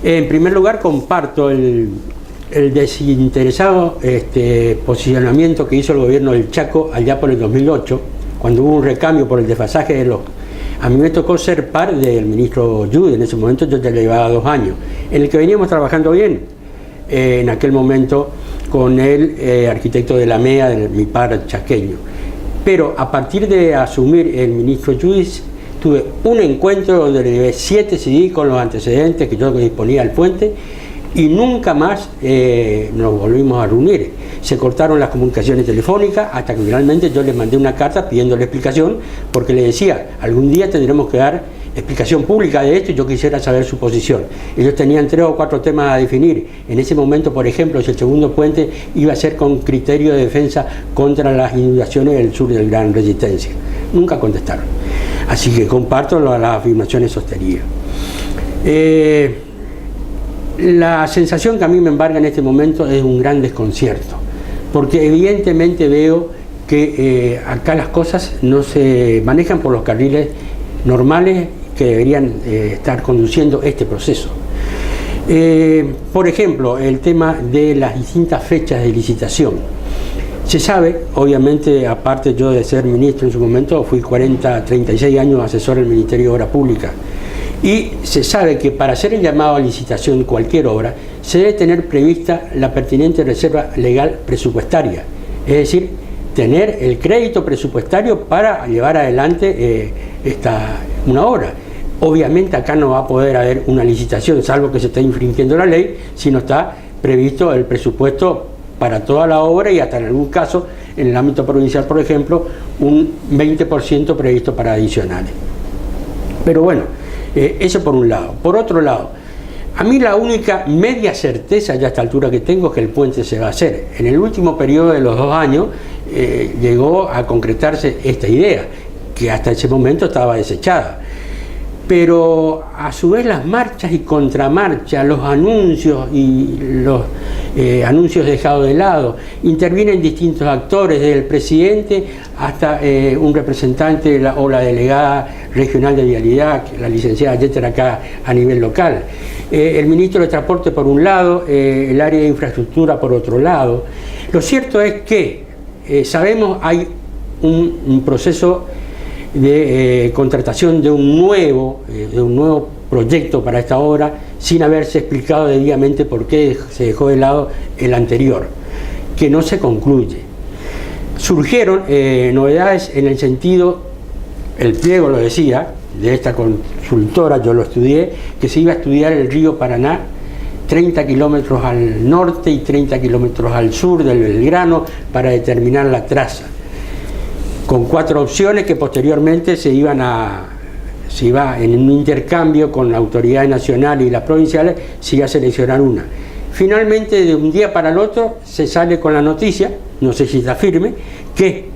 En primer lugar, comparto el desinteresado posicionamiento que hizo el gobierno del Chaco allá por el 2008, cuando hubo un recambio por el desfasaje de los... A mí me tocó ser par del ministro Yude, en ese momento yo ya llevaba 2 años, en el que veníamos trabajando bien, en aquel momento con el arquitecto de la MEA, de mi par chaqueño. Pero a partir de asumir el ministro Yude, tuve un encuentro donde le llevé 7 CD con los antecedentes que yo disponía al puente, y nunca más nos volvimos a reunir. Se cortaron las comunicaciones telefónicas hasta que finalmente yo les mandé una carta pidiéndole explicación, porque le decía, algún día tendremos que dar explicación pública de esto y yo quisiera saber su posición. Ellos tenían 3 o 4 temas a definir. En ese momento, por ejemplo, si el segundo puente iba a ser con criterio de defensa contra las inundaciones del sur del Gran Resistencia. Nunca contestaron. Así que comparto las afirmaciones sostenidas. La sensación que a mí me embarga en este momento es un gran desconcierto, porque evidentemente veo que acá las cosas no se manejan por los carriles normales que deberían estar conduciendo este proceso. Por ejemplo, el tema de las distintas fechas de licitación. Se sabe, obviamente, aparte yo de ser ministro en su momento, fui 36 años asesor del Ministerio de Obras Públicas. Y se sabe que para hacer el llamado a licitación de cualquier obra se debe tener prevista la pertinente reserva legal presupuestaria, es decir, tener el crédito presupuestario para llevar adelante una obra. Obviamente acá no va a poder haber una licitación, salvo que se esté infringiendo la ley, si no está previsto el presupuesto para toda la obra y hasta en algún caso, en el ámbito provincial, por ejemplo, un 20% previsto para adicionales. Pero bueno, eso por un lado. Por otro lado, a mí la única media certeza ya a esta altura que tengo es que el puente se va a hacer. En el último periodo de los 2 años llegó a concretarse esta idea, que hasta ese momento estaba desechada. Pero a su vez las marchas y contramarchas, los anuncios y los anuncios dejados de lado, intervienen distintos actores, desde el presidente hasta un representante o la delegada regional de Vialidad, la licenciada Yeter acá a nivel local, el ministro de Transporte por un lado, el área de infraestructura por otro lado. Lo cierto es que sabemos hay un proceso de contratación de un nuevo proyecto para esta obra sin haberse explicado debidamente por qué se dejó de lado el anterior, que no se concluye. Surgieron novedades en el sentido, el pliego lo decía, de esta consultora, yo lo estudié, que se iba a estudiar el río Paraná 30 kilómetros al norte y 30 kilómetros al sur del Belgrano para determinar la traza, con 4 opciones que posteriormente se iba en un intercambio con la autoridad nacional y las provinciales, se iba a seleccionar una. Finalmente, de un día para el otro, se sale con la noticia, no sé si está firme, que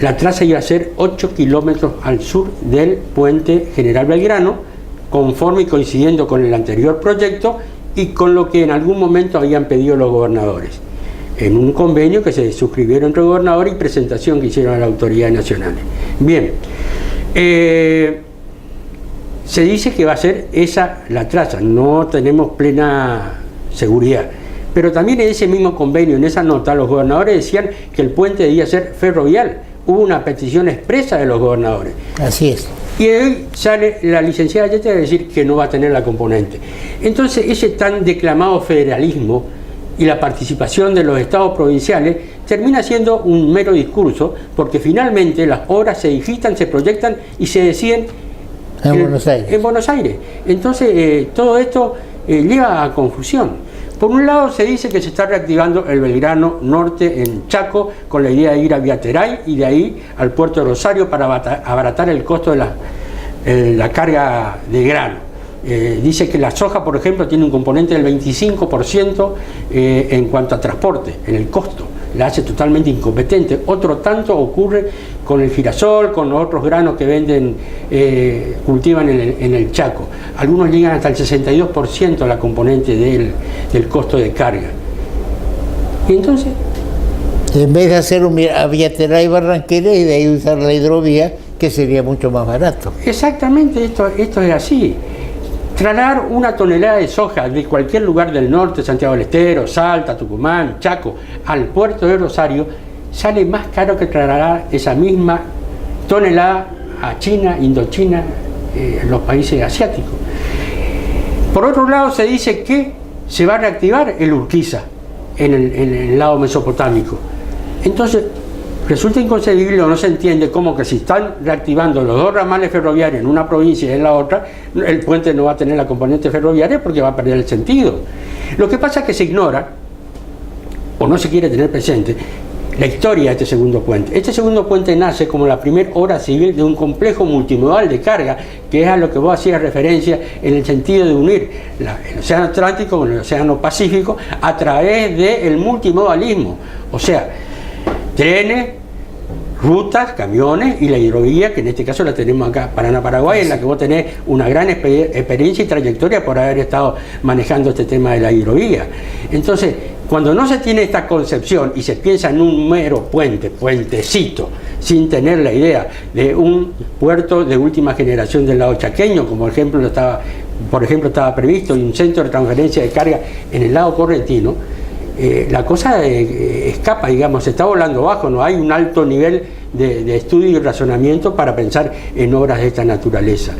la traza iba a ser 8 kilómetros al sur del puente General Belgrano, conforme y coincidiendo con el anterior proyecto y con lo que en algún momento habían pedido los gobernadores, en un convenio que se suscribieron entre gobernadores y presentación que hicieron a las autoridades nacionales. Bien, se dice que va a ser esa la traza, no tenemos plena seguridad, pero también en ese mismo convenio, en esa nota, los gobernadores decían que el puente debía ser ferrovial. Hubo una petición expresa de los gobernadores. Así es. Y de ahí sale la licenciada Yeter a decir que no va a tener la componente. Entonces, ese tan declamado federalismo y la participación de los estados provinciales termina siendo un mero discurso, porque finalmente las obras se digitan, se proyectan y se deciden en Buenos Aires. Entonces, todo esto lleva a confusión. Por un lado se dice que se está reactivando el Belgrano Norte en Chaco con la idea de ir a Viateray y de ahí al puerto de Rosario para abaratar el costo de la carga de grano. Dice que la soja, por ejemplo, tiene un componente del 25% en cuanto a transporte, en el costo. la hace totalmente incompetente. Otro tanto ocurre con el girasol, con los otros granos que venden, cultivan en el Chaco. Algunos llegan hasta el 62% la componente del costo de carga. Y entonces, en vez de hacer un Aviaterá y Barranquera y de ahí usar la hidrovía, que sería mucho más barato. Exactamente, esto es así. Trasladar una tonelada de soja de cualquier lugar del norte, Santiago del Estero, Salta, Tucumán, Chaco, al puerto de Rosario, sale más caro que trasladar esa misma tonelada a China, Indochina, los países asiáticos. Por otro lado, se dice que se va a reactivar el Urquiza en el lado mesopotámico. Entonces, resulta inconcebible o no se entiende cómo que si están reactivando los dos ramales ferroviarios en una provincia y en la otra, el puente no va a tener la componente ferroviaria porque va a perder el sentido. Lo que pasa es que se ignora, o no se quiere tener presente, la historia de este segundo puente. Este segundo puente nace como la primera obra civil de un complejo multimodal de carga, que es a lo que vos hacías referencia en el sentido de unir el Océano Atlántico con el Océano Pacífico a través del multimodalismo. O sea, trenes, rutas, camiones y la hidrovía, que en este caso la tenemos acá, Paraná-Paraguay, en la que vos tenés una gran experiencia y trayectoria por haber estado manejando este tema de la hidrovía. Entonces, cuando no se tiene esta concepción y se piensa en un mero puentecito, sin tener la idea de un puerto de última generación del lado chaqueño, como por ejemplo estaba previsto, y un centro de transferencia de carga en el lado correntino, la cosa escapa, digamos, se está volando bajo, no hay un alto nivel de estudio y razonamiento para pensar en obras de esta naturaleza.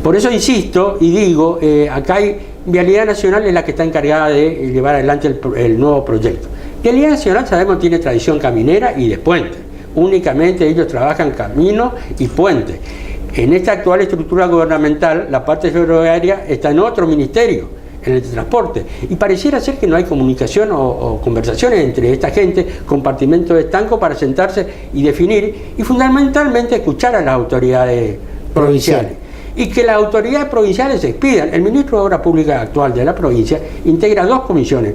Por eso insisto y digo, acá hay Vialidad Nacional, es la que está encargada de llevar adelante el nuevo proyecto. Vialidad Nacional, sabemos, tiene tradición caminera y de puente. Únicamente ellos trabajan camino y puente. En esta actual estructura gubernamental, la parte ferroviaria está en otro ministerio, en el transporte, y pareciera ser que no hay comunicación o conversaciones entre esta gente, compartimentos de estanco, para sentarse y definir, y fundamentalmente escuchar a las autoridades provinciales. Y que las autoridades provinciales se expidan. El ministro de Obras Públicas actual de la provincia integra dos comisiones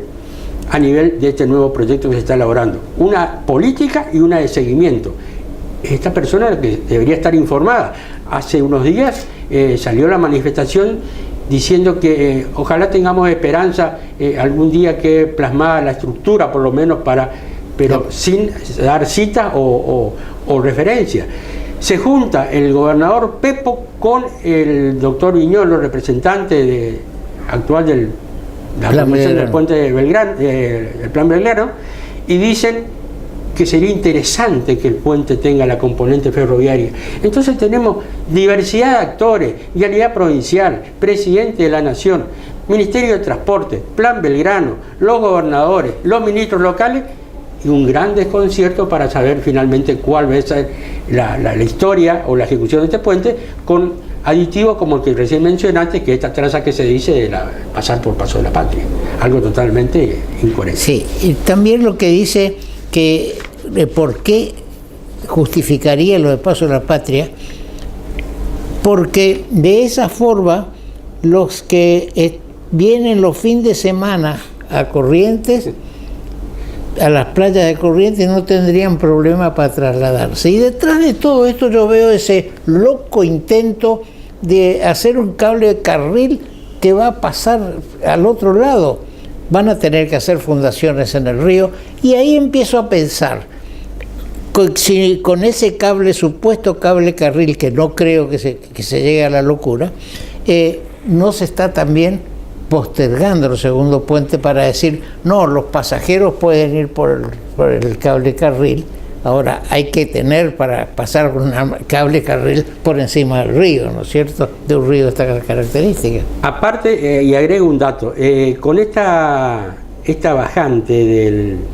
a nivel de este nuevo proyecto que se está elaborando, una política y una de seguimiento. Esta persona que debería estar informada. Hace unos días salió la manifestación diciendo que ojalá tengamos esperanza algún día que plasmada la estructura, por lo menos pero sin dar cita o referencia. Se junta el gobernador Pepo con el doctor Viñolo, representante actual de la Comisión del Puente de Belgrano, el Plan Belgrano, y dicen que sería interesante que el puente tenga la componente ferroviaria. Entonces tenemos diversidad de actores, Vialidad Provincial, Presidente de la Nación, Ministerio de Transporte, Plan Belgrano, los gobernadores, los ministros locales, y un gran desconcierto para saber finalmente cuál va a ser la historia o la ejecución de este puente, con aditivos como el que recién mencionaste, que esta traza que se dice de pasar por Paso de la Patria, algo totalmente incoherente. Sí, y también lo que dice que por qué justificaría lo de Paso de la Patria, porque de esa forma los que vienen los fines de semana a Corrientes, a las playas de Corrientes, no tendrían problema para trasladarse. Y detrás de todo esto yo veo ese loco intento de hacer un cable de carril que va a pasar al otro lado. Van a tener que hacer fundaciones en el río, y ahí empiezo a pensar, si con ese supuesto cable carril, que no creo que se llegue a la locura, no se está también postergando el segundo puente para decir, no, los pasajeros pueden ir por el cable carril, ahora hay que tener para pasar con un cable carril por encima del río, ¿no es cierto?, de un río de esta característica. Aparte, y agrego un dato, con esta bajante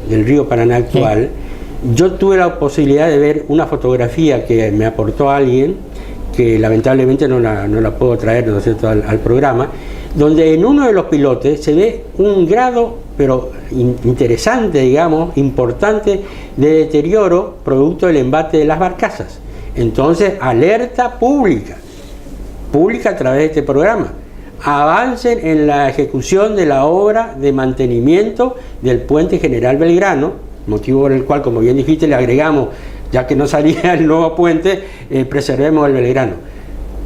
del río Paraná actual, sí, yo tuve la posibilidad de ver una fotografía que me aportó alguien, que lamentablemente no la puedo traer, ¿no es cierto?, al programa, donde en uno de los pilotes se ve un grado, pero interesante, digamos, importante, de deterioro producto del embate de las barcazas. Entonces, alerta pública a través de este programa. Avancen en la ejecución de la obra de mantenimiento del puente General Belgrano, motivo por el cual, como bien dijiste, le agregamos, ya que no salía el nuevo puente, preservemos el Belgrano,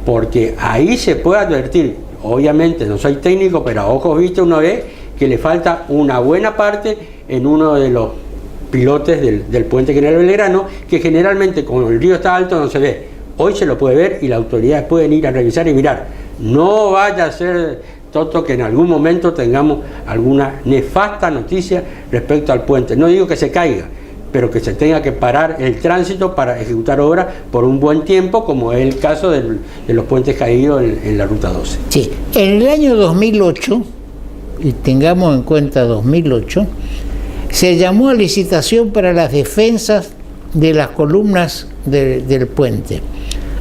porque ahí se puede advertir, obviamente no soy técnico, pero a ojos vistos uno ve que le falta una buena parte en uno de los pilotes del puente que en el Belgrano, que generalmente como el río está alto no se ve. Hoy se lo puede ver y las autoridades pueden ir a revisar y mirar. No vaya a ser, Toto, que en algún momento tengamos alguna nefasta noticia respecto al puente. No digo que se caiga, pero que se tenga que parar el tránsito para ejecutar obras por un buen tiempo, como es el caso de los puentes caídos en la Ruta 12. Sí, en el año 2008, y tengamos en cuenta 2008, se llamó a licitación para las defensas de las columnas del puente.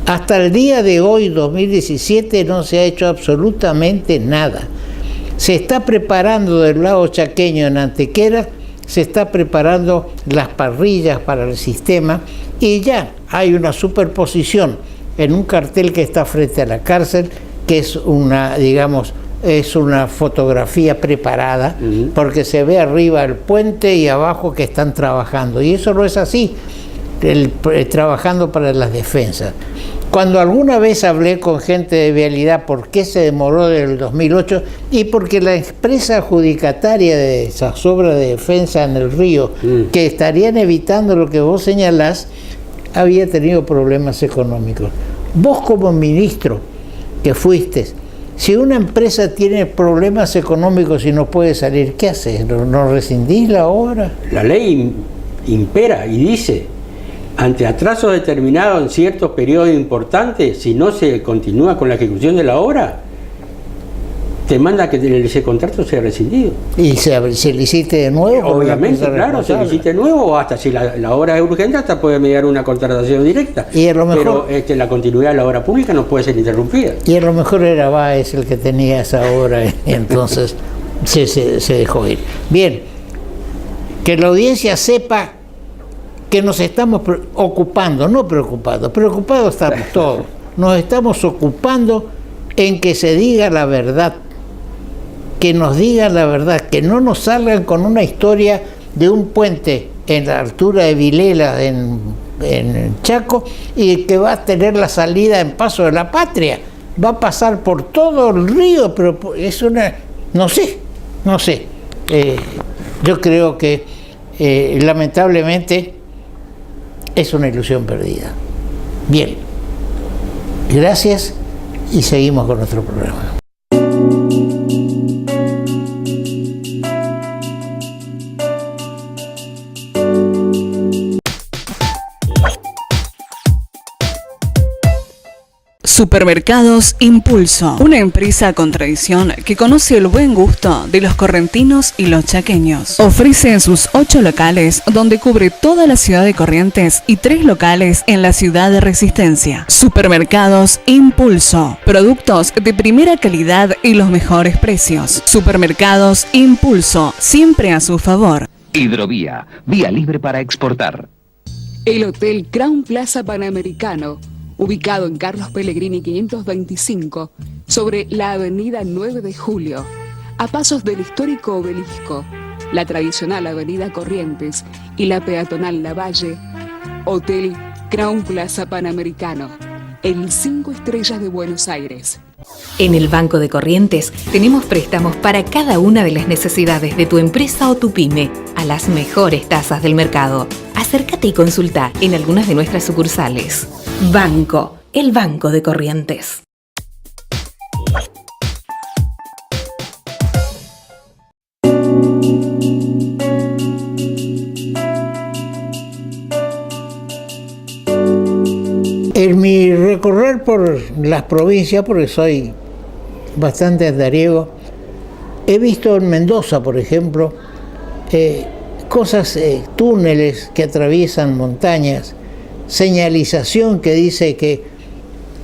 Hasta el día de hoy, 2017, no se ha hecho absolutamente nada. Se está preparando del lado chaqueño en Antequera, se está preparando las parrillas para el sistema y ya hay una superposición en un cartel que está frente a la cárcel, que es una, digamos, es una fotografía preparada, porque se ve arriba el puente y abajo que están trabajando. Y eso no es así, trabajando para las defensas. Cuando alguna vez hablé con gente de vialidad por qué se demoró desde el 2008, y porque la empresa adjudicataria de esas obras de defensa en el río, que estarían evitando lo que vos señalás, había tenido problemas económicos. Vos como ministro que fuiste, si una empresa tiene problemas económicos y no puede salir, ¿qué haces? ¿No rescindís la obra? La ley impera y dice, ante atraso determinado en ciertos periodos importantes, si no se continúa con la ejecución de la obra, te manda que ese contrato sea rescindido. ¿Y se licite de nuevo? Obviamente, claro, se licite de nuevo, o hasta si la obra es urgente, hasta puede mediar una contratación directa. Y a lo mejor, pero la continuidad de la obra pública no puede ser interrumpida. Y a lo mejor era Báez el que tenía esa obra, y entonces se dejó ir. Bien, que la audiencia sepa que nos estamos ocupando, no preocupados, preocupados estamos todos, nos estamos ocupando en que se diga la verdad, que nos digan la verdad, que no nos salgan con una historia de un puente en la altura de Vilela, en Chaco, y que va a tener la salida en Paso de la Patria, va a pasar por todo el río, pero es una, no sé, yo creo que lamentablemente es una ilusión perdida. Bien, gracias y seguimos con nuestro programa. Supermercados Impulso, una empresa con tradición que conoce el buen gusto de los correntinos y los chaqueños. Ofrece en sus 8 locales, donde cubre toda la ciudad de Corrientes, y 3 locales en la ciudad de Resistencia. Supermercados Impulso, productos de primera calidad y los mejores precios. Supermercados Impulso, siempre a su favor. Hidrovía, vía libre para exportar. El Hotel Crown Plaza Panamericano, ubicado en Carlos Pellegrini 525, sobre la avenida 9 de Julio, a pasos del histórico Obelisco, la tradicional avenida Corrientes y la peatonal Lavalle. Hotel Crown Plaza Panamericano, el 5 estrellas de Buenos Aires. En el Banco de Corrientes tenemos préstamos para cada una de las necesidades de tu empresa o tu pyme, a las mejores tasas del mercado. Acércate y consulta en algunas de nuestras sucursales. Banco, el Banco de Corrientes. En mi recorrer por las provincias, porque soy bastante andariego, he visto en Mendoza, por ejemplo, cosas, túneles que atraviesan montañas, señalización que dice que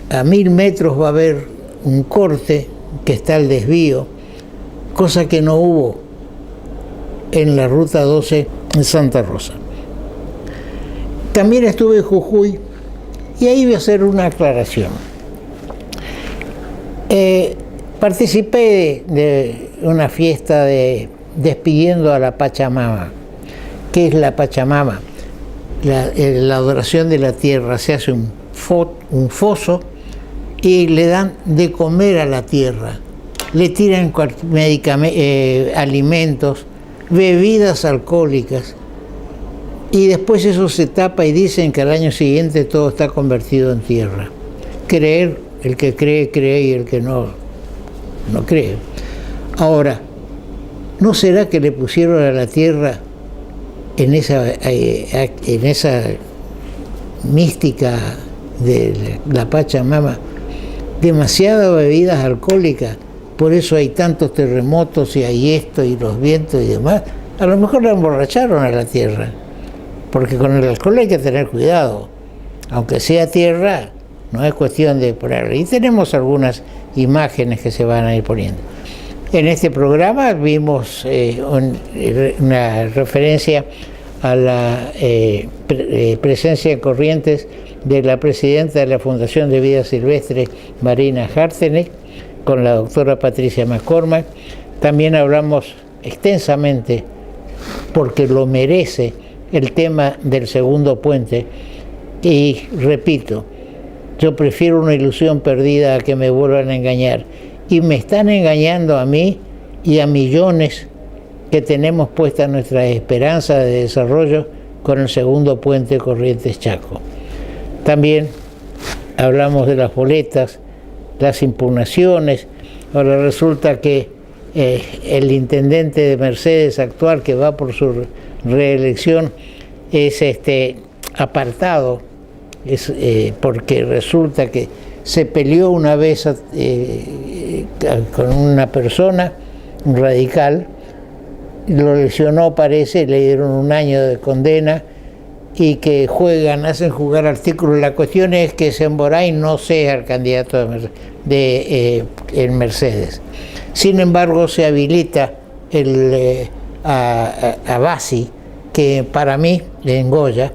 a 1000 metros va a haber un corte, que está el desvío, cosa que no hubo en la Ruta 12 en Santa Rosa. También estuve en Jujuy, y ahí voy a hacer una aclaración. Participé de una fiesta de despidiendo a la Pachamama. ¿Qué es la Pachamama? La adoración de la tierra. Se hace un foso y le dan de comer a la tierra. Le tiran alimentos, bebidas alcohólicas, y después eso se tapa y dicen que al año siguiente todo está convertido en tierra. Creer, el que cree, cree, y el que no, no cree. Ahora, ¿no será que le pusieron a la tierra en esa mística de la Pachamama demasiadas bebidas alcohólicas? Por eso hay tantos terremotos y hay esto y los vientos y demás. A lo mejor la emborracharon a la tierra, porque con el alcohol hay que tener cuidado. Aunque sea tierra, no es cuestión de ponerle. Y tenemos algunas imágenes que se van a ir poniendo. En este programa vimos una referencia a la presencia en Corrientes de la presidenta de la Fundación de Vida Silvestre, Marina Hartzenegg, con la doctora Patricia McCormack. También hablamos extensamente, porque lo merece, el tema del segundo puente. Y repito, yo prefiero una ilusión perdida a que me vuelvan a engañar. Y me están engañando a mí y a millones que tenemos puesta nuestra esperanza de desarrollo con el segundo puente Corrientes-Chaco. También hablamos de las boletas, las impugnaciones. Ahora resulta que el intendente de Mercedes actual, que va por su reelección, es apartado, porque resulta que se peleó una vez con una persona, un radical, lo lesionó, parece, le dieron 1 año de condena, y que hacen jugar artículos. La cuestión es que Semborain no sea el candidato en Mercedes. Sin embargo, se habilita a Bassi, que para mí, en Goya,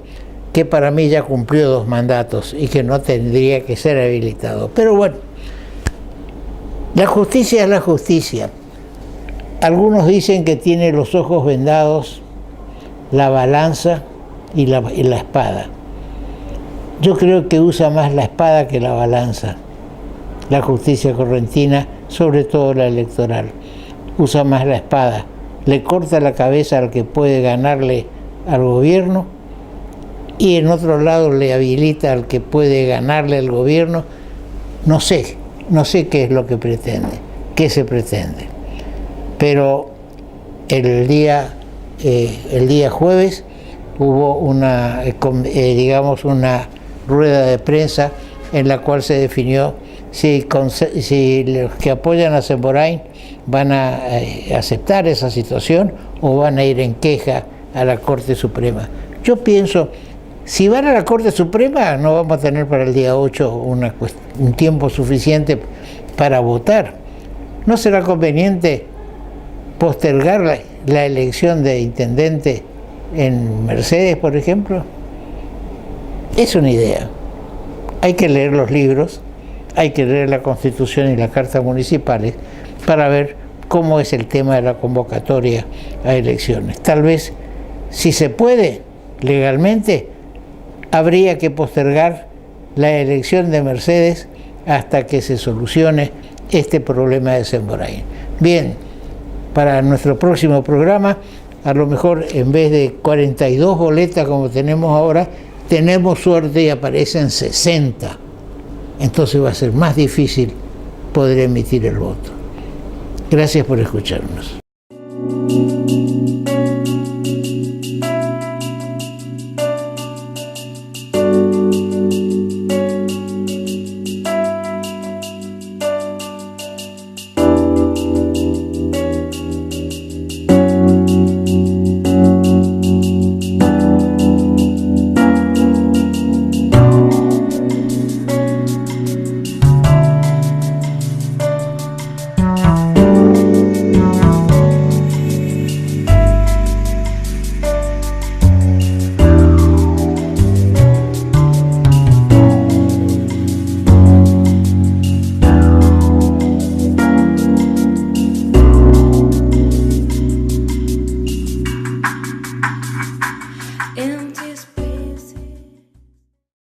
que para mí ya cumplió 2 mandatos y que no tendría que ser habilitado. Pero bueno, la justicia es la justicia. Algunos dicen que tiene los ojos vendados, la balanza y la espada. Yo creo que usa más la espada que la balanza. La justicia correntina, sobre todo la electoral, usa más la espada. Le corta la cabeza al que puede ganarle al gobierno, y en otro lado le habilita al que puede ganarle al gobierno. No sé qué es lo que pretende, qué se pretende. Pero el día jueves hubo una rueda de prensa en la cual se definió si los que apoyan a Semborain van a aceptar esa situación o van a ir en queja a la Corte Suprema. Yo pienso, si van a la Corte Suprema, no vamos a tener para el día 8 un tiempo suficiente para votar. ¿No será conveniente postergar la elección de intendente en Mercedes, por ejemplo? Es una idea. Hay que leer los libros, hay que leer la Constitución y las cartas municipales para ver cómo es el tema de la convocatoria a elecciones. Tal vez, si se puede legalmente, habría que postergar la elección de Mercedes hasta que se solucione este problema de Semborain. Bien, para nuestro próximo programa, a lo mejor en vez de 42 boletas como tenemos ahora, tenemos suerte y aparecen 60. Entonces va a ser más difícil poder emitir el voto. Gracias por escucharnos.